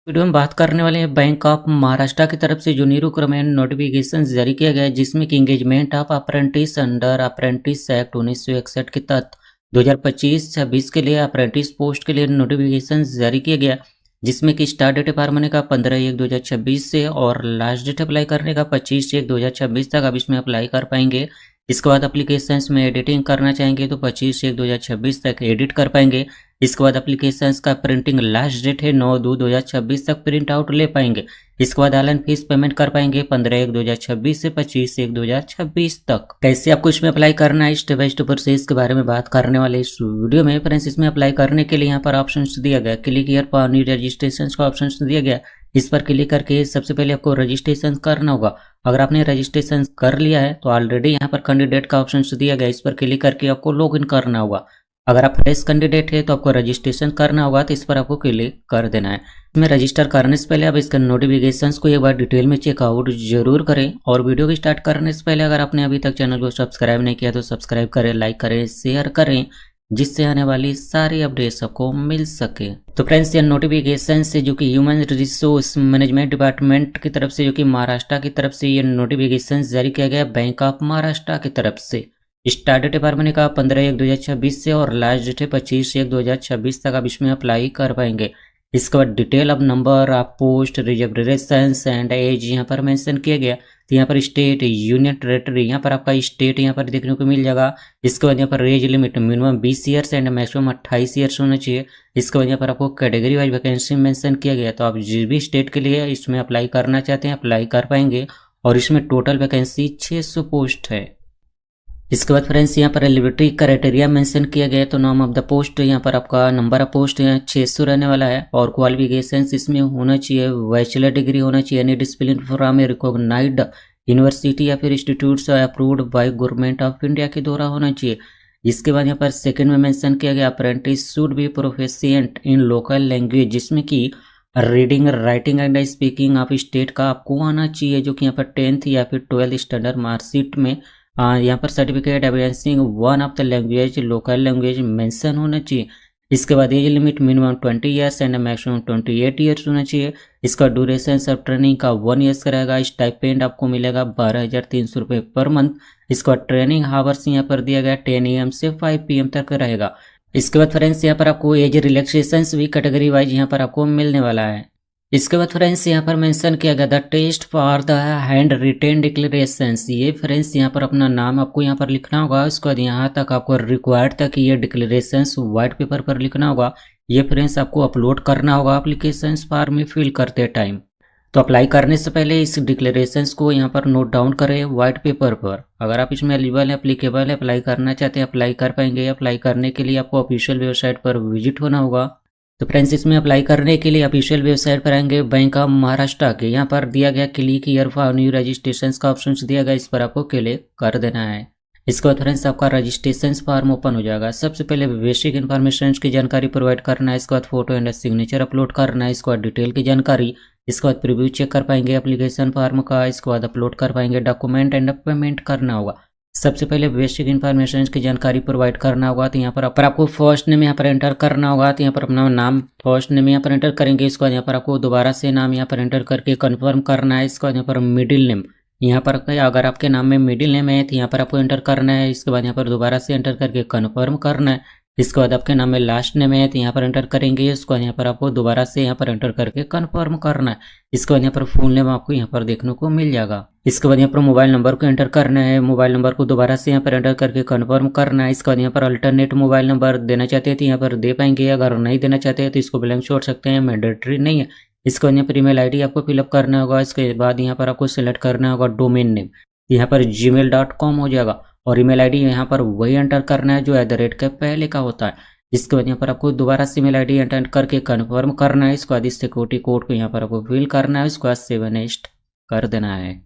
Video में बात करने वाले हैं बैंक ऑफ महाराष्ट्र की तरफ से जो न्यू रिक्रूटमेंट नोटिफिकेशन जारी किया गया है, जिसमें कि engagement of apprentice under apprentice act 1961 के तहत 2025-26 के लिए अप्रेंटिस पोस्ट के लिए नोटिफिकेशन जारी किया गया, जिसमें कि स्टार्ट डेट अप्लाई करने का 15/1/2026 से और लास्ट डेट अप्लाई करने का 25/1/2026 तक आप इसमें अप्लाई कर पाएंगे। इसके बाद अप्लीकेशंस में एडिटिंग करना चाहेंगे तो 25/1/2026 तक एडिट कर पाएंगे। इसके बाद एप्लीकेशंस का प्रिंटिंग लास्ट डेट है 9/2/2026 तक प्रिंट आउट ले पाएंगे। इसके बाद ऑनलाइन फीस पेमेंट कर पाएंगे 15/1/2026 से 25/1/2026 तक। कैसे आपको इसमें अप्लाई करना है, स्टेप बाय स्टेप प्रोसेस के बारे में बात करने वाले इस वीडियो में। फ्रेंड्स, इसमें अप्लाई करने के लिए यहाँ पर ऑप्शन दिया गया, click here for new registration का ऑप्शन दिया गया। इस पर क्लिक करके सबसे पहले आपको रजिस्ट्रेशन करना होगा। अगर आपने रजिस्ट्रेशन कर लिया है तो ऑलरेडी यहाँ पर कैंडिडेट का ऑप्शन दिया गया, इस पर क्लिक करके आपको लॉगिन करना होगा। अगर आप फ्रेश कैंडिडेट है तो आपको रजिस्ट्रेशन करना होगा, तो इस पर आपको क्लिक कर देना है। इसमें रजिस्टर करने से पहले आप इसका नोटिफिकेशंस को एक बार डिटेल में चेकआउट जरूर करें। और वीडियो को स्टार्ट करने से पहले अगर आपने अभी तक चैनल को सब्सक्राइब नहीं किया तो सब्सक्राइब करें, लाइक करें, शेयर करें, जिससे आने वाली सारी अपडेट्स आपको मिल सके। तो फ्रेंड्स, ये नोटिफिकेशन से जो कि ह्यूमन रिसोर्स मैनेजमेंट डिपार्टमेंट की तरफ से जो कि महाराष्ट्र की तरफ से ये नोटिफिकेशन जारी किया गया बैंक ऑफ महाराष्ट्र की तरफ से। स्टार्ट डेट अपार्टमेंट का 15/1/2026 से और लास्ट डेट है 25/1/2026 तक आप इसमें अप्लाई कर पाएंगे। इसके बाद detail of number of post, reservation and age यहाँ पर मेंशन किया गया। तो यहाँ पर स्टेट, यूनियन टेरेटरी, यहाँ पर आपका स्टेट यहाँ पर देखने को मिल जाएगा। इसके बाद यहाँ पर age limit minimum 20 years and maximum 28 years होना चाहिए। इसके बाद यहाँ पर आपको कैटेगरी वाइज वैकेंसी मेंशन किया गया, तो आप जिस भी स्टेट के लिए इसमें अप्लाई करना चाहते हैं अप्लाई कर पाएंगे। और इसमें टोटल वैकेंसी 600 पोस्ट है। इसके बाद फ्रेंड्स, यहाँ पर एलिजिबिलिटी क्राइटेरिया मेंशन किया गया है। तो नाम ऑफ द पोस्ट, यहाँ पर आपका नंबर ऑफ पोस्ट 600 रहने वाला है। और क्वालिफिकेशंस इसमें होना चाहिए बैचलर डिग्री होना चाहिए, any discipline from a recognised university या फिर institutes approved by government of India के द्वारा होना चाहिए। इसके बाद यहाँ पर सेकंड में मेंशन किया गया apprentice should be proficient in local language, जिसमें कि reading, writing and speaking of state का आपको आना चाहिए, जो कि यहाँ पर 10th या फिर 12th स्टैंडर्ड मार्कशीट में यहाँ पर certificate evidencing one of the language, local language mention होना चाहिए। इसके बाद age limit minimum 20 years and maximum 28 years होना चाहिए। इसका ड्यूरेशन सब ट्रेनिंग का 1 ईयर्स का रहेगा। स्टाइपेंड आपको मिलेगा 12,300 रुपये पर मंथ। इसका ट्रेनिंग हावर्स यहाँ पर दिया गया 10 AM से 5 PM तक रहेगा। इसके बाद फ्रेंड्स, यहाँ पर आपको एज रिलैक्सेशन भी कैटेगरी वाइज यहाँ पर आपको मिलने वाला है। इसके बाद फ्रेंड्स, यहाँ पर मेंशन किया गया the test for the hand written declarations. ये फ्रेंड्स यहाँ पर अपना नाम आपको यहाँ पर लिखना होगा। उसके बाद यहाँ तक आपको रिक्वायर्ड तक ये डिक्लेरेशंस व्हाइट पेपर पर लिखना होगा। ये फ्रेंड्स आपको अपलोड करना होगा एप्लीकेशंस फॉर्म में फिल करते टाइम। तो अप्लाई करने से पहले इस डिक्लेरेशंस को यहाँ पर नोट डाउन करें व्हाइट पेपर पर। अगर आप इसमें एलिजिबल है, एप्लीकेबल है, अप्लाई करना चाहते हैं अप्लाई कर पाएंगे। अप्लाई करने के लिए आपको ऑफिशियल वेबसाइट पर विजिट होना होगा। तो फ्रेंड्स, इसमें अप्लाई करने के लिए ऑफिशियल वेबसाइट पर आएंगे बैंक ऑफ महाराष्ट्र के। यहाँ पर दिया गया click here for new registration का ऑप्शन दिया गया, इस पर आपको क्लिक कर देना है। इसके बाद फ्रेंड्स, आपका रजिस्ट्रेशन फॉर्म ओपन हो जाएगा। सबसे पहले बेसिक इन्फॉर्मेशन की जानकारी प्रोवाइड करना है। इसके बाद फोटो एंड सिग्नेचर अपलोड करना है। इसके बाद डिटेल की जानकारी। इसके बाद प्रीव्यू चेक कर पाएंगे एप्लीकेशन फॉर्म का। इसके बाद अपलोड कर पाएंगे डॉक्यूमेंट एंड पेमेंट करना होगा। सबसे पहले बेसिक इन्फॉर्मेशन की जानकारी प्रोवाइड करना होगा। तो यहाँ पर आपको फर्स्ट नेम यहाँ पर एंटर करना होगा। तो यहाँ पर अपना नाम फर्स्ट नेम यहाँ पर एंटर करेंगे। इसके बाद यहाँ पर आपको दोबारा से नाम यहाँ पर एंटर करके कंफर्म करना है। इसके बाद यहाँ पर मिडिल नेम, यहाँ पर अगर आपके नाम में मिडिल नेम है तो यहाँ पर आपको एंटर करना है। इसके बाद यहाँ पर दोबारा से एंटर करके कन्फर्म करना है। इसके बाद आपके नाम में लास्ट नेम है तो यहाँ पर एंटर करेंगे। इसके बाद यहाँ पर आपको दोबारा से यहाँ पर एंटर करके कन्फर्म करना है। इसके बाद यहाँ पर फुल नेम आपको यहाँ पर देखने को मिल जाएगा। इसके बाद यहाँ पर मोबाइल नंबर को एंटर करना है। मोबाइल नंबर को दोबारा से यहाँ पर एंटर करके कन्फर्म करना है। इसके बाद यहाँ पर अल्टरनेट मोबाइल नंबर देना चाहते हैं तो यहाँ पर दे पाएंगे। अगर नहीं देना चाहते हैं तो इसको ब्लैंक छोड़ सकते हैं, मैंडेटरी नहीं है। इसके बाद यहाँ पर ईमेल आईडी आपको फिलअप करना होगा। इसके बाद यहाँ पर आपको सिलेक्ट करना होगा डोमेन नेम, यहाँ पर gmail.com हो जाएगा। और ईमेल आईडी यहाँ पर वही एंटर करना है जो @ के पहले का होता है। इसके बाद यहाँ पर आपको दोबारा से ईमेल आईडी एंटर करके कन्फर्म करना है। इसके बाद इस सिक्योरिटी कोड को यहाँ पर आपको फिल करना है। इसके बाद सेव नेक्स्ट कर देना है।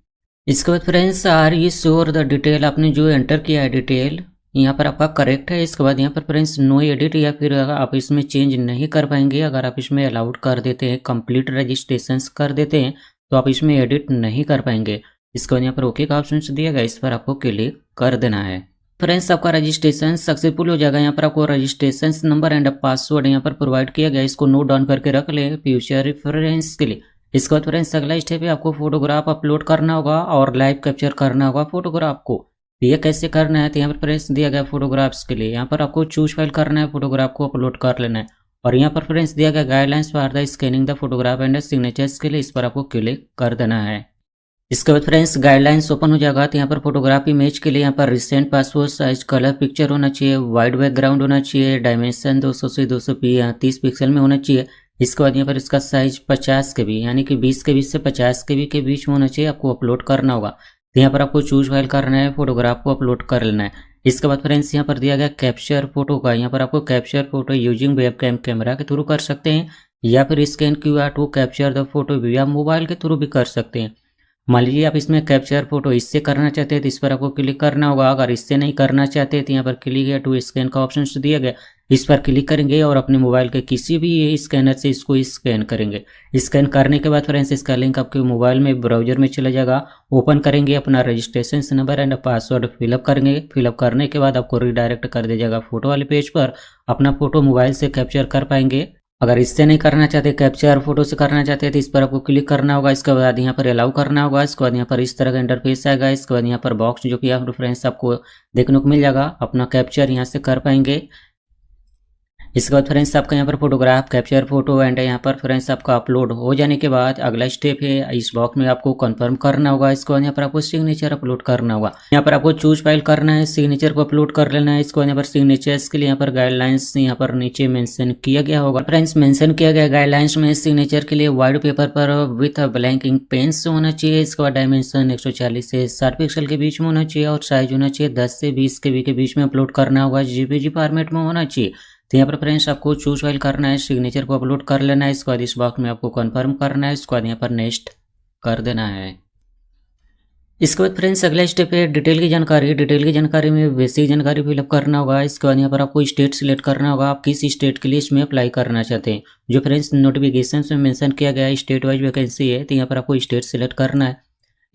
इसके बाद friends, are you sure the detail, आपने जो एंटर किया है डिटेल यहाँ पर आपका करेक्ट है। इसके बाद यहाँ पर फ्रेंड्स नो एडिट या फिर आप इसमें चेंज नहीं कर पाएंगे। अगर आप इसमें अलाउड कर देते हैं, कंप्लीट रजिस्ट्रेशन कर देते हैं, तो आप इसमें एडिट नहीं कर पाएंगे। इसके बाद यहाँ पर ओके का ऑप्शन दिया गया, इस पर आपको क्लिक कर देना है। फ्रेंड्स आपका रजिस्ट्रेशन सक्सेसफुल हो जाएगा। यहाँ पर आपको रजिस्ट्रेशन नंबर एंड पासवर्ड यहाँ पर प्रोवाइड किया गया है, इसको नोट डाउन करके रख लें फ्यूचर रेफरेंस के लिए। इसके बाद फ्रेंड्स अगला स्टेप है, आपको फोटोग्राफ अपलोड करना होगा और लाइव कैप्चर करना होगा फोटोग्राफ को। ये कैसे करना है, तो यहाँ पर फ्रेंड्स दिया गया फोटोग्राफ्स के लिए यहाँ पर आपको चूज फाइल करना है, फोटोग्राफ को अपलोड कर लेना है। और यहाँ पर फ्रेंड्स दिया गया guidelines for the scanning the photograph and signatures के लिए, इस पर आपको क्लिक कर देना है। इसके बाद फ्रेंड्स गाइडलाइंस ओपन हो जाएगा, तो यहाँ पर फोटोग्राफ इमेज के लिए यहाँ पर recent passport size colour picture होना चाहिए, वाइड बैकग्राउंड होना चाहिए, डायमेंशन 200 से 230 पिक्सल में होना चाहिए। इसके बाद यहाँ पर इसका साइज 50 के बी यानी कि 20 के बी से 50 के बी के बीच में होना चाहिए, आपको अपलोड करना होगा। तो यहाँ पर आपको चूज फाइल करना है, फोटोग्राफ को अपलोड कर लेना है। इसके बाद फ्रेंड्स यहाँ पर दिया गया कैप्चर फोटो का, यहाँ पर आपको capture photo using webcam camera के थ्रू कर सकते हैं या फिर scan QR to capture the photo या मोबाइल के थ्रू भी कर सकते हैं। मान लीजिए आप इसमें कैप्चर फोटो इससे करना चाहते हैं तो इस पर आपको क्लिक करना होगा। अगर इससे नहीं करना चाहते तो यहाँ पर क्लिक है टू स्कैन का ऑप्शन दिया गया, इस पर क्लिक करेंगे और अपने मोबाइल के किसी भी स्कैनर से इसको स्कैन करेंगे। स्कैन करने के बाद फ्रेंड्स इसका लिंक आपके मोबाइल में ब्राउजर में चला जाएगा। ओपन करेंगे, अपना registration number and password fill up करेंगे। फिलअप करने के बाद आपको रिडायरेक्ट कर दिया जाएगा फोटो वाले पेज पर, अपना फोटो मोबाइल से कैप्चर कर पाएंगे। अगर इससे नहीं करना चाहते, कैप्चर फोटो से करना चाहते हैं तो इस पर आपको क्लिक करना होगा। इसके बाद यहाँ पर अलाउ करना होगा। इसके बाद यहाँ पर इस तरह का इंटरफेस आएगा। इसके बाद यहाँ पर बॉक्स जो कि यहाँ पर फ्रेंड्स आपको देखने को मिल जाएगा, अपना कैप्चर यहाँ से कर पाएंगे। इसके बाद फ्रेंड्स आपका यहाँ पर फोटोग्राफ कैप्चर फोटो एंड यहाँ पर फ्रेंड्स आपका अपलोड हो जाने के बाद अगला स्टेप है, इस बॉक्स में आपको कंफर्म करना होगा। इसके बाद यहाँ पर आपको सिग्नेचर अपलोड करना होगा। यहाँ पर आपको चूज फाइल करना है, सिग्नेचर को अपलोड कर लेना है। इसके बाद यहाँ पर सिग्नेचर्स के लिए यहाँ पर गाइडलाइंस यहाँ पर नीचे मेंशन किया गया होगा। फ्रेंड्स मेंशन किया गया गाइडलाइंस में सिग्नेचर के लिए वाइट पेपर पर विथ ब्लैंक इंक पेन से होना चाहिए। इसके बाद डायमेंशन 140 से 60 पिक्सल के बीच में होना चाहिए और साइज होना चाहिए 10 से 20 KB के बीच में अपलोड करना होगा। JPG फॉर्मेट में होना चाहिए। तो यहाँ पर फ्रेंड्स आपको चूज फाइल करना है, सिग्नेचर को अपलोड कर लेना है। इसके बाद इस बॉक्स में आपको कंफर्म करना है। इसके बाद यहाँ पर नेक्स्ट कर देना है। इसके बाद फ्रेंड्स अगला स्टेप है डिटेल की जानकारी। डिटेल की जानकारी में बेसिक जानकारी फिलअप करना होगा। इसके बाद यहाँ पर आपको स्टेट सिलेक्ट करना होगा, आप किस स्टेट के लिए इसमें अप्लाई करना चाहते हैं। जो फ्रेंड्स नोटिफिकेशन में मेंशन किया गया है स्टेट वाइज वैकेंसी है, तो यहाँ पर आपको स्टेट सिलेक्ट करना है।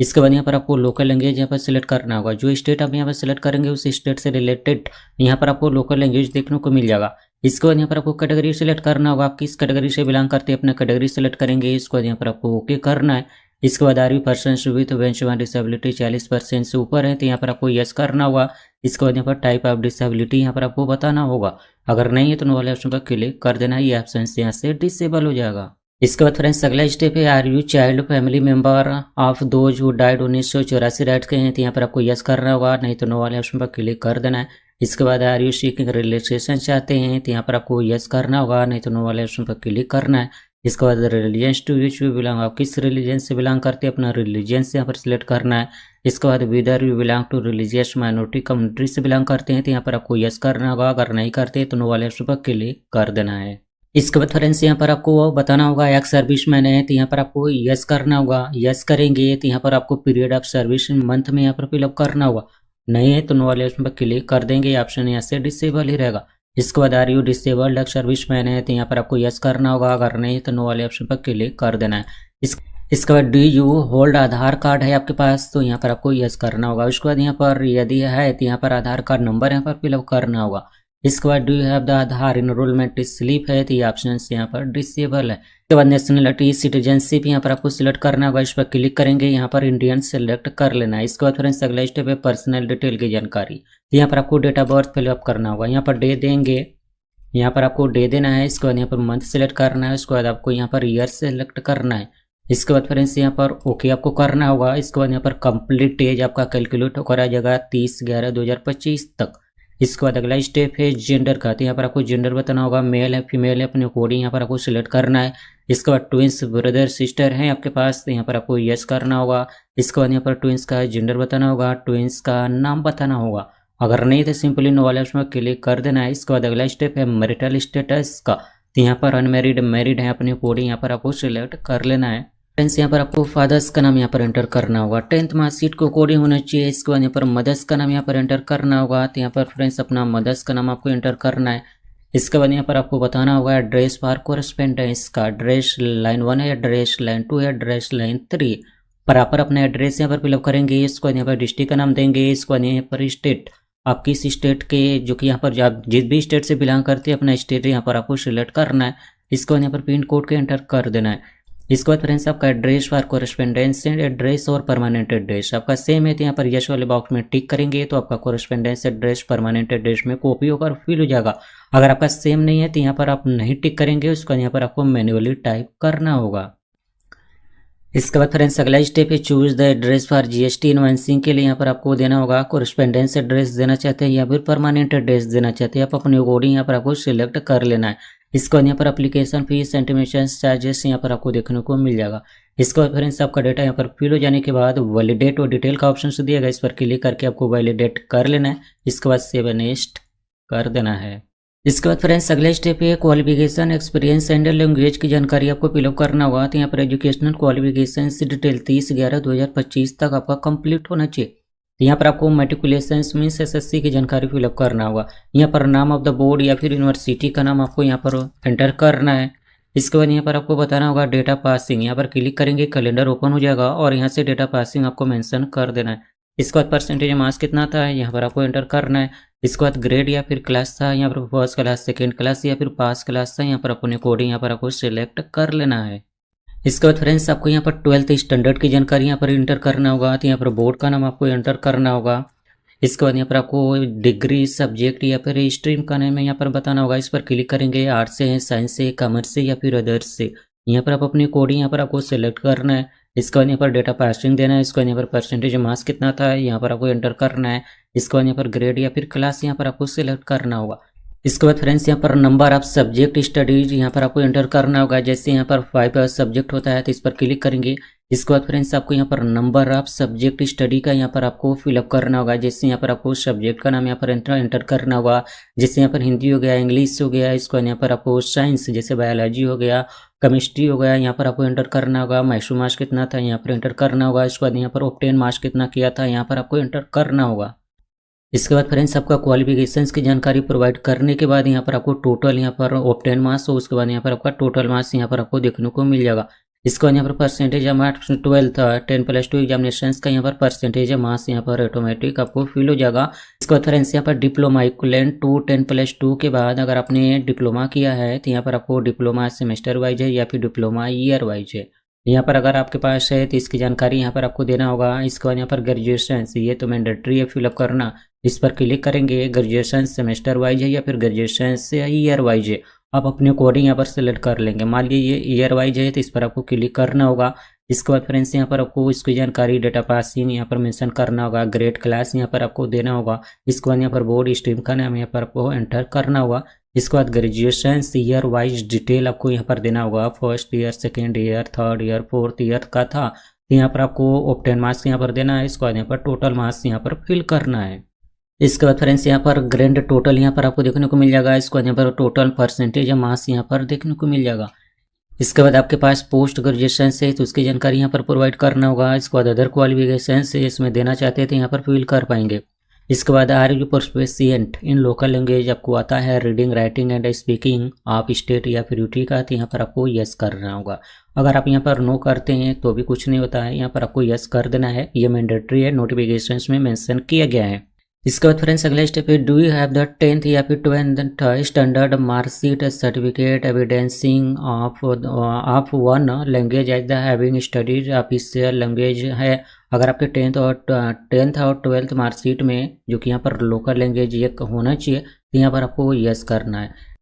इसके बाद यहाँ पर आपको लोकल लैंग्वेज यहाँ पर सिलेक्ट करना होगा। जो स्टेट आप यहाँ पर सिलेक्ट करेंगे उस स्टेट से रिलेटेड यहाँ पर आपको लोकल लैंग्वेज देखने को मिल जाएगा। इसके बाद यहाँ पर आपको कैटेगरी सिलेक्ट करना होगा, आप किस कैटेगरी से बिलोंग करते हैं अपना कैटेगरी सिलेक्ट करेंगे। इसके बाद यहाँ पर आपको ओके करना है। इसके बाद 8वीं पर्सन विथ बेंचमार्क डिसेबिलिटी 40% से ऊपर है तो यहाँ पर आपको यस करना होगा। इसके बाद यहाँ पर टाइप ऑफ डिसेबिलिटी यहाँ पर आपको बताना होगा, अगर नहीं है तो नो वाले ऑप्शन पर क्लिक कर देना है, ये ऑप्शन यहाँ से डिसेबल हो जाएगा। इसके बाद फ्रेंड्स अगला स्टेप है, are you child family member of those who died 1984 right के हैं, तो यहाँ पर आपको यस करना होगा, नहीं तो नो वाले ऑप्शन पर क्लिक कर देना है। इसके बाद आर यू सीकिंग रिलैक्सेशन चाहते हैं तो यहाँ पर आपको यस करना होगा, नहीं तो नो वाले ऑप्शन पर क्लिक करना है। इसके बाद religions to which you belong, आप किस रिलीजन से बिलोंग करते हैं अपना रिलीजन से यहाँ पर सिलेक्ट करना है। इसके बाद whether you belong to religious minority community से बिलोंग करते हैं तो यहाँ पर आपको यस करना होगा, अगर नहीं करते तो नो वाले ऑप्शन पर क्लिक कर देना है। इसके बाद फ्रेंड्स यहाँ पर आपको बताना होगा एक्स सर्विस मैन है तो यहाँ पर आपको यस करना होगा। यस करेंगे तो यहाँ पर आपको पीरियड ऑफ सर्विस मंथ में यहाँ पर फिलअप करना होगा, नहीं है तो नो वाले ऑप्शन पर क्लिक कर देंगे, ऑप्शन यहाँ से डिसेबल ही रहेगा। इसके बाद are you disabled ex serviceman है तो यहाँ पर आपको यस करना होगा, अगर नहीं तो नो वाले ऑप्शन पर क्लिक कर देना है। इसके बाद D you hold Aadhaar card है आपके पास तो यहाँ पर आपको यस करना होगा। उसके बाद यहाँ पर यदि है तो यहाँ पर आधार कार्ड नंबर यहाँ पर फिलअप करना होगा। इसके बाद do you have the Aadhaar enrolment slip है तो ये ऑप्शन यहाँ पर डिसेबल है। इसके बाद नेशनलिटी सिटीजनशिप यहाँ पर आपको सिलेक्ट करना होगा, इस पर क्लिक करेंगे, यहाँ पर इंडियन सेलेक्ट कर लेना है। इसके बाद फ्रेंड्स अगला स्टेप है पर्सनल डिटेल की जानकारी, तो यहाँ पर आपको डेट ऑफ बर्थ फिलअप करना होगा। यहाँ पर डे देंगे, यहाँ पर आपको डे देना है। इसके बाद यहाँ पर मंथ सेलेक्ट करना है, उसके बाद आपको यहाँ पर ईयर सेलेक्ट करना है। इसके बाद फ्रेंड्स यहाँ पर ओके आपको करना होगा। इसके बाद यहाँ पर कंप्लीट एज आपका कैलकुलेट होकर आ जाएगा 30/11/2025 तक। इसके बाद अगला स्टेप है जेंडर का, तो यहाँ पर आपको जेंडर बताना होगा, मेल है फीमेल है अपने अकॉर्डिंग यहाँ पर आपको सिलेक्ट करना है। इसके बाद ट्विंस ब्रदर सिस्टर हैं आपके पास तो यहाँ पर आपको यस करना होगा। इसके बाद यहाँ पर ट्विंस का जेंडर बताना होगा, ट्विंस का नाम बताना होगा, अगर नहीं तो सिंपली नो वाले ऑप्शन में क्लिक कर देना है। इसके बाद अगला स्टेप है मैरिटल स्टेटस का, तो यहाँ पर अनमेरिड मैरिड है अपने अकॉर्डिंग यहाँ पर आपको सिलेक्ट कर लेना है। फ्रेंड्स यहाँ पर आपको फादर्स का नाम यहाँ पर एंटर करना होगा, 10th मार्कशीट को अकॉर्डिंग होना चाहिए। इसके बाद यहाँ पर मदर्स का नाम यहाँ पर एंटर करना होगा, तो यहाँ पर फ्रेंड्स अपना मदर्स का नाम आपको एंटर करना है। इसके बाद यहाँ पर आपको बताना होगा एड्रेस फॉर कोरेस्पेंडेंस का, एड्रेस लाइन 1 है, एड्रेस लाइन 2 है, एड्रेस लाइन 3, प्रॉपर अपना एड्रेस यहाँ पर फिलअप करेंगे। इसको यहाँ पर डिस्ट्रिक्ट का नाम देंगे। इसको यहाँ पर स्टेट आप किस स्टेट के, जो कि यहाँ पर आप जिस भी स्टेट से बिलोंग करते हैं अपना स्टेट यहाँ पर आपको सिलेक्ट करना है। इसको यहाँ पर पिन कोड के एंटर कर देना है। इसके बाद फ्रेंड्स आपका एड्रेस फॉर कोरेस्पेंडेंस एड्रेस और परमानेंट एड्रेस आपका सेम है, तो यहाँ पर यस वाले बॉक्स में टिक करेंगे तो आपका कोरेस्पेंडेंस एड्रेस परमानेंट एड्रेस में कॉपी होकर फिल हो जाएगा। अगर आपका सेम नहीं है तो यहाँ पर आप नहीं टिक करेंगे, उसका यहाँ पर आपको मैन्युअली टाइप करना होगा। इसके बाद फ्रेंड्स अगला स्टेप है choose the address for GST invoicing के लिए यहाँ पर आपको देना होगा कोरेस्पेंडेंस एड्रेस देना चाहते हैं या फिर परमानेंट एड्रेस देना चाहते हैं, आप अपने अकॉर्डिंग यहाँ पर आपको सिलेक्ट कर लेना है। इसके बाद यहाँ पर एप्लीकेशन फीस एंटिमेशन चार्जेस यहाँ पर आपको देखने को मिल जाएगा। इसके बाद फ्रेंड्स आपका डेटा यहाँ पर फिल हो जाने के बाद वैलिडेट और डिटेल का ऑप्शन दिएगा, इस पर क्लिक करके आपको वैलिडेट कर लेना है। इसके बाद सेव एंड नेक्स्ट कर देना है। इसके बाद फ्रेंड्स अगला स्टेप है क्वालिफिकेशन एक्सपीरियंस एंड लैंग्वेज की जानकारी आपको फिलअप करना होगा। तो यहाँ पर एजुकेशनल क्वालिफिकेशन से डिटेल 30/11/2025 तक आपका कंप्लीट होना चाहिए। तो यहाँ पर आपको मेट्रिकुलेशन मीन्स एसएससी की जानकारी फिलअप करना होगा। यहाँ पर नाम ऑफ द बोर्ड या फिर यूनिवर्सिटी का नाम आपको यहाँ पर एंटर करना है। इसके बाद यहाँ पर आपको बताना होगा डेटा पासिंग, यहाँ पर क्लिक करेंगे कैलेंडर ओपन हो जाएगा और यहाँ से डेटा पासिंग आपको मेंशन कर देना है। इसके बाद परसेंटेज मार्क्स कितना था यहाँ पर आपको एंटर करना है। इसके बाद ग्रेड या फिर क्लास था, यहाँ पर फर्स्ट क्लास सेकेंड क्लास या फिर पास क्लास था, यहाँ पर अपने कोडिंग यहाँ पर आपको सिलेक्ट कर लेना है। इसके बाद फ्रेंड्स आपको यहाँ पर 12th स्टैंडर्ड की जानकारी यहाँ पर इंटर करना होगा। तो यहाँ पर बोर्ड का नाम आपको एंटर करना होगा। इसके बाद यहाँ पर आपको डिग्री सब्जेक्ट या फिर स्ट्रीम का नाम यहाँ पर बताना होगा। इस पर क्लिक करेंगे आर्ट्स से, साइंस से, कॉमर्स से या फिर अदर्स से, यहाँ पर आप अपनी कोडिंग यहाँ पर आपको सिलेक्ट करना है। इसके बाद यहाँ पर डेटा पासिंग देना है। इसके बाद यहाँ पर परसेंटेज मार्क्स कितना था यहाँ पर आपको एंटर करना है। इसके बाद यहाँ पर ग्रेड या फिर क्लास यहाँ पर आपको सिलेक्ट करना होगा। इसके बाद फ्रेंड्स यहाँ पर नंबर ऑफ सब्जेक्ट स्टडीज यहाँ पर आपको एंटर करना होगा। जैसे यहाँ पर 5 सब्जेक्ट होता है तो इस पर क्लिक करेंगे। इसके बाद फ्रेंड्स आपको यहाँ पर नंबर ऑफ सब्जेक्ट स्टडी का यहाँ पर आपको फिलअप करना होगा। जैसे यहाँ पर आपको सब्जेक्ट का नाम यहाँ पर एंटर करना होगा। जैसे यहाँ पर हिंदी हो गया, इंग्लिश हो गया, इसको यहाँ पर आपको साइंस जैसे बायोलॉजी हो गया, केमिस्ट्री हो गया, यहाँ पर आपको एंटर करना होगा। मैथ्स मार्क्स कितना था यहाँ पर एंटर करना होगा। इसके बाद यहाँ पर ऑब्टेन मार्क्स कितना किया था यहाँ पर आपको एंटर करना होगा। इसके बाद फ्रेंड्स आपका क्वालिफिकेशंस की जानकारी प्रोवाइड करने के बाद यहाँ पर आपको टोटल यहाँ पर ऑब्टेन मार्क्स हो, उसके बाद यहाँ पर आपका टोटल मार्क्स यहाँ पर आपको देखने को मिल जाएगा। इसके बाद यहाँ पर परसेंटेज मार्क्स 12th 10+2 एग्जामिनेशंस का यहाँ पर परसेंटेज मार्क्स यहाँ पर ऑटोमेटिक आपको फिल हो जाएगा। इसके बाद फ्रेंड्स यहाँ पर डिप्लोमा इक्विवेलेंट टू 10+2 के बाद अगर आपने डिप्लोमा किया है तो यहाँ पर आपको डिप्लोमा सेमेस्टर वाइज है या फिर डिप्लोमा ईयर वाइज है। यहाँ पर अगर आपके पास है तो इसकी जानकारी यहाँ पर आपको देना होगा। इसके बाद यहाँ पर ग्रेजुएशन ये तो मैंडेटरी है फिलअप करना। इस पर क्लिक करेंगे, ग्रेजुएशन सेमेस्टर वाइज है या फिर ग्रेजुएशन से ईयर वाइज है, आप अपने अकॉर्डिंग यहाँ पर सेलेक्ट कर लेंगे। मान लीजिए ये ईयर वाइज है तो इस पर आपको क्लिक करना होगा। इसके बाद फ्रेंड्स यहाँ पर आपको इसकी जानकारी डेटा पासिंग यहाँ पर मेंशन करना होगा। ग्रेड क्लास यहाँ पर आपको देना होगा। इसके बाद यहाँ पर बोर्ड स्ट्रीम का नाम यहाँ पर आपको एंटर करना होगा। इसके बाद ग्रेजुएशन ईयर वाइज डिटेल आपको यहाँ पर देना होगा। First year, second year, third year, fourth year का था तो यहाँ पर आपको ऑब्टेन मार्क्स यहाँ पर देना है। इसके बाद यहाँ पर टोटल मार्क्स यहाँ पर फिल करना है। इसके बाद फ्रेंड्स यहाँ पर ग्रैंड टोटल यहाँ पर आपको देखने को मिल जाएगा। इसके बाद यहाँ पर टोटल परसेंटेज या मार्क्स यहाँ पर देखने को मिल जाएगा। इसके बाद आपके पास पोस्ट ग्रेजुएशन से तो उसकी जानकारी यहाँ पर प्रोवाइड करना होगा। इसके बाद अदर क्वालिफिकेशन से इसमें देना चाहते थे यहाँ पर फिल कर पाएंगे। इसके बाद are you proficient in local language आपको आता है reading, writing and speaking of state या फिर यूटी का, तो यहाँ पर आपको यस करना होगा। अगर आप यहाँ पर नो करते हैं तो भी कुछ नहीं होता है, यहाँ पर आपको यस कर देना है। ये मैंडेटरी है, नोटिफिकेशंस में मेंशन किया गया है। इसके बाद फ्रेंड्स अगला स्टेप है do you have the 10th या फिर 12th standard marksheet certificate evidencing of one language as the having studies official language है। अगर आपके 10th और 12th मार्कशीट में जो कि यहाँ पर लोकल लैंग्वेज ये होना चाहिए तो यहाँ पर आपको यस करना है।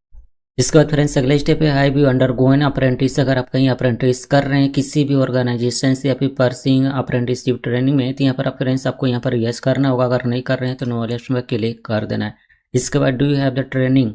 इसके बाद फ्रेंड्स अगला स्टेप है हैव यू अंडरगोन अप्रेंटिस। अगर आप कहीं अप्रेंटिस कर रहे हैं किसी भी ऑर्गेनाइजेशन से या फिर परसिंग अप्रेंटिसशिप ट्रेनिंग में तो यहाँ पर फ्रेंड्स आपको यहाँ पर यस करना होगा। अगर नहीं कर रहे हैं तो नो ऑप्शन पर क्लिक कर देना है। इसके बाद do you have the training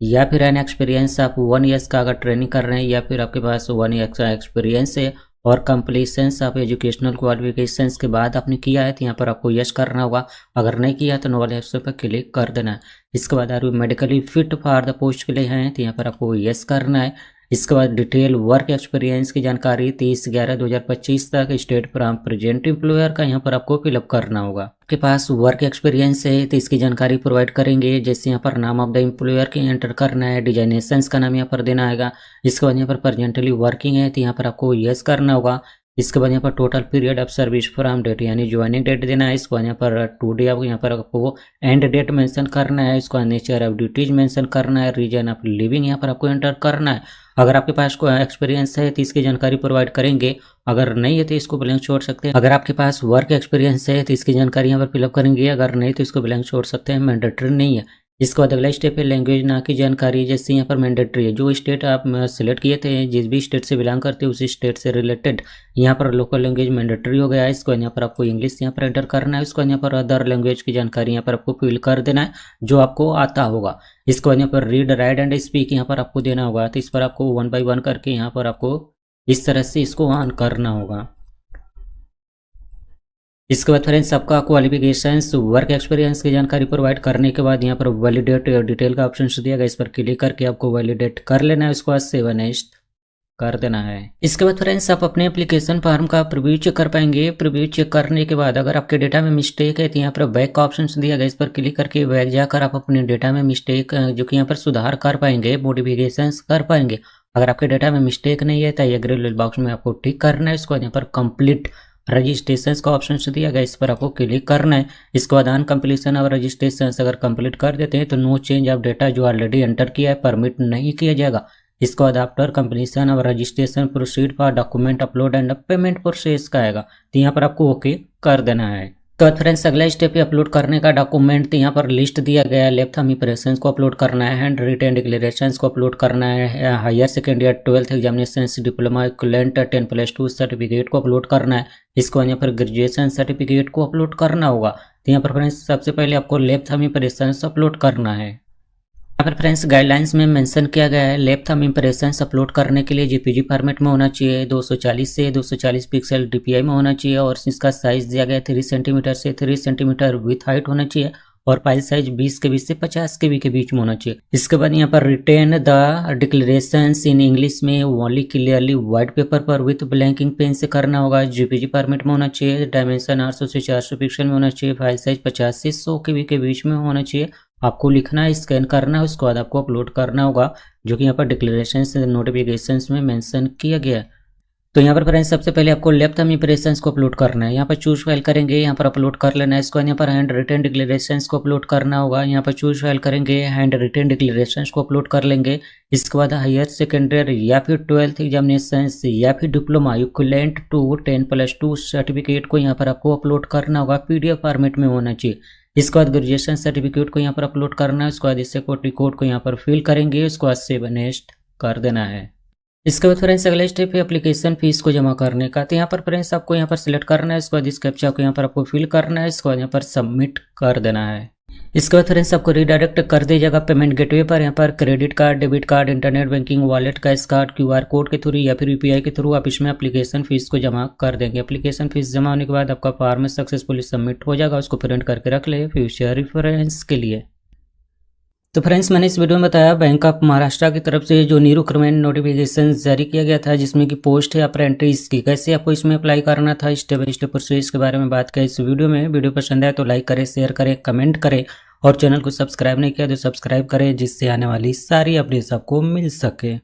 या फिर एन एक्सपीरियंस, आप 1 ईयर्स का अगर ट्रेनिंग कर रहे हैं या फिर आपके पास 1 ईयर का एक्सपीरियंस है और कंप्लीशंस ऑफ एजुकेशनल क्वालिफिकेशंस के बाद आपने किया है तो यहाँ पर आपको यस करना होगा। अगर नहीं किया तो नो वाले ऑप्शन पर क्लिक कर देना है। इसके बाद are you medically fit for the post के लिए हैं तो यहाँ पर आपको यस करना है। इसके बाद डिटेल वर्क एक्सपीरियंस की जानकारी 30/11/2025 तक स्टेट फ्रॉम प्रेजेंट एम्प्लॉयर का यहाँ पर आपको फिलअप करना होगा। आपके पास वर्क एक्सपीरियंस है तो इसकी जानकारी प्रोवाइड करेंगे। जैसे यहाँ पर नाम ऑफ द एम्प्लॉयर की एंटर करना है, डिजाइनेशंस का नाम यहाँ पर देना आएगा। इसके बाद यहाँ पर प्रेजेंटली वर्किंग है तो यहाँ पर आपको यस करना होगा। इसके बाद यहाँ पर total period of service from date यानी ज्वाइनिंग डेट देना है। इसको यहाँ पर टू डे आपको यहाँ पर आपको एंड डेट मेंशन करना है। इसको नेचर ऑफ ड्यूटीज मेंशन करना है। रीजन ऑफ लिविंग यहाँ पर आपको एंटर करना है। अगर आपके पास कोई एक्सपीरियंस है तो इसकी जानकारी प्रोवाइड करेंगे, अगर नहीं है तो इसको ब्लैंक छोड़ सकते हैं। अगर आपके पास वर्क एक्सपीरियंस है तो इसकी जानकारी यहाँ पर फिलअप करेंगे, अगर नहीं तो इसको ब्लैंक छोड़ सकते हैं, मैंडेटरी नहीं है। इसके बाद अगला स्टेप है लैंग्वेज ना की जानकारी। जैसे यहाँ पर मैंडेटरी है, जो स्टेट आप सिलेक्ट किए थे, जिस भी स्टेट से बिलोंग करते हैं उसी स्टेट से रिलेटेड यहाँ पर लोकल लैंग्वेज मैंडेटरी हो गया है। इसको यहाँ पर आपको इंग्लिश यहाँ पर एंटर करना है। इसको यहाँ पर अदर लैंग्वेज की जानकारी यहाँ पर आपको फिल कर देना है जो आपको आता होगा। इसको बाद यहाँ पर रीड राइट एंड स्पीक यहाँ पर आपको देना होगा। तो इस पर आपको 1 बाय 1 करके यहाँ पर आपको इस तरह से इसको ऑन करना होगा। इसके बाद फ्रेंड्स आपका क्वालिफिकेशंस वर्क एक्सपीरियंस की जानकारी प्रोवाइड करने के बाद यहाँ पर वैलिडेट डिटेल का ऑप्शन दिया गया, इस पर क्लिक करके आपको वैलिडेट कर लेना है। उसके बाद सेव नेक्स्ट कर देना है। इसके बाद फ्रेंड्स आप अपने एप्लीकेशन फॉर्म का प्रीव्यू चेक कर पाएंगे। प्रीव्यू चेक करने के बाद अगर आपके डेटा में मिस्टेक है तो यहाँ पर बैक का ऑप्शन दिया गया, इस पर क्लिक करके बैक जाकर आप अपने डेटा में मिस्टेक जो कि यहाँ पर सुधार कर पाएंगे, मॉडिफिकेशन कर पाएंगे। अगर आपके डेटा में मिस्टेक नहीं है तो ये ग्रे बॉक्स में आपको टिक करना है। इसके बाद यहाँ पर कंप्लीट रजिस्ट्रेशन का ऑप्शन दिया गया, इस पर आपको क्लिक करना है। इसके बाद ऑन कंप्लीशन ऑफ रजिस्ट्रेशन अगर कंप्लीट कर देते हैं तो नो चेंज ऑफ डेटा जो ऑलरेडी एंटर किया है परमिट नहीं किया जाएगा। इसके बाद after completion of registration proceed for document upload and payment process का आएगा, तो यहाँ पर आपको ओके कर देना है। तो फ्रेंड्स अगला स्टेप है अपलोड करने का डॉक्यूमेंट। तो यहाँ पर लिस्ट दिया गया है, लेफ्ट थंब इंप्रेशन को अपलोड करना है, हैंड रिटन डिक्लेरेशन को अपलोड करना है, हायर सेकेंडरी या 12th examination diploma equivalent 10+2 certificate को अपलोड करना है। इसको यहाँ पर ग्रेजुएशन सर्टिफिकेट को अपलोड करना होगा। तो यहाँ पर फ्रेंड्स सबसे पहले आपको लेफ्ट थंब इंप्रेशन अपलोड करना है। यहाँ पर फ्रेंड्स गाइडलाइंस में मेंशन किया गया है लेफ्ट थंब इंप्रेशन अपलोड करने के लिए जेपीजी फॉर्मेट में होना चाहिए, 240 से 240 पिक्सल डीपीआई में होना चाहिए और इसका साइज दिया गया है 3 सेंटीमीटर से 3 सेंटीमीटर विथ हाइट होना चाहिए और फाइल साइज 20 KB से 50 KB के बीच में होना चाहिए। इसके बाद यहाँ पर written the declaration in English में ओनली क्लियरली व्हाइट पेपर पर विथ ब्लैंकिंग पेन से करना होगा। जेपीजी फॉर्मेट में होना चाहिए, डायमेंशन 800 से 400 पिक्सल में होना चाहिए, फाइल साइज 50 से 100 KB के बीच में होना चाहिए। आपको लिखना है, स्कैन करना है, उसके बाद आपको अपलोड करना होगा जो कि यहाँ पर डिक्लेरेशन नोटिफिकेशन में मेंशन किया गया है। तो यहाँ पर फ्रेंड्स सबसे पहले आपको लेफ्ट थंब इंप्रेशन को अपलोड करना है। यहाँ पर चूज फाइल करेंगे, यहाँ पर अपलोड कर लेना है। इसको यहाँ पर हैंड रिटन डिक्लेरेशन को अपलोड करना होगा। यहाँ पर चूज फाइल करेंगे, हैंड रिटन डिक्लेरेशन को अपलोड कर लेंगे। इसके बाद हायर सेकेंडरी या फिर 12th एग्जामिनेशन या फिर डिप्लोमा इक्विवेलेंट टू 10+2 सर्टिफिकेट को यहाँ पर आपको अपलोड करना होगा, पीडीएफ फॉर्मेट में होना चाहिए। इसके बाद ग्रेजुएशन सर्टिफिकेट को यहाँ पर अपलोड करना है। उसके बाद इससे कोड को यहाँ पर फिल करेंगे, उसके बाद सेव नेक्स्ट कर देना है। इसके बाद फ्रेंड्स अगला स्टेप है एप्लीकेशन फीस को जमा करने का। तो यहाँ पर फ्रेंड्स आपको यहाँ पर सिलेक्ट करना है, इसके बाद इस कैप्चा को यहाँ पर आपको फिल करना है, इसके बाद यहाँ पर सबमिट कर देना है। इसके बाद फ्रेंड्स आपको रिडायरेक्ट कर दी जाएगा पेमेंट गेटवे पर। यहाँ पर credit card, debit card, internet banking, wallet, cash card, QR code के थ्रू या फिर यूपीआई के थ्रू आप इसमें एप्लीकेशन फीस को जमा कर देंगे। एप्लीकेशन फीस जमा होने के बाद आपका फॉर्म सक्सेसफुली सबमिट हो जाएगा, उसको प्रिंट करके रख ले फ्यूचर रेफरेंस के लिए। तो फ्रेंड्स मैंने इस वीडियो में बताया बैंक ऑफ महाराष्ट्र की तरफ से जो न्यू रिक्रूटमेंट नोटिफिकेशन जारी किया गया था जिसमें कि पोस्ट है अप्रेंटिस की, कैसे आपको इसमें अप्लाई करना था, स्टेप बाय स्टेप प्रोसेस के बारे में बात करें इस वीडियो में। वीडियो पसंद आए तो लाइक करें, शेयर करें, कमेंट करें और चैनल को सब्सक्राइब नहीं किया तो सब्सक्राइब करें जिससे आने वाली सारी अपडेट्स आपको मिल सके।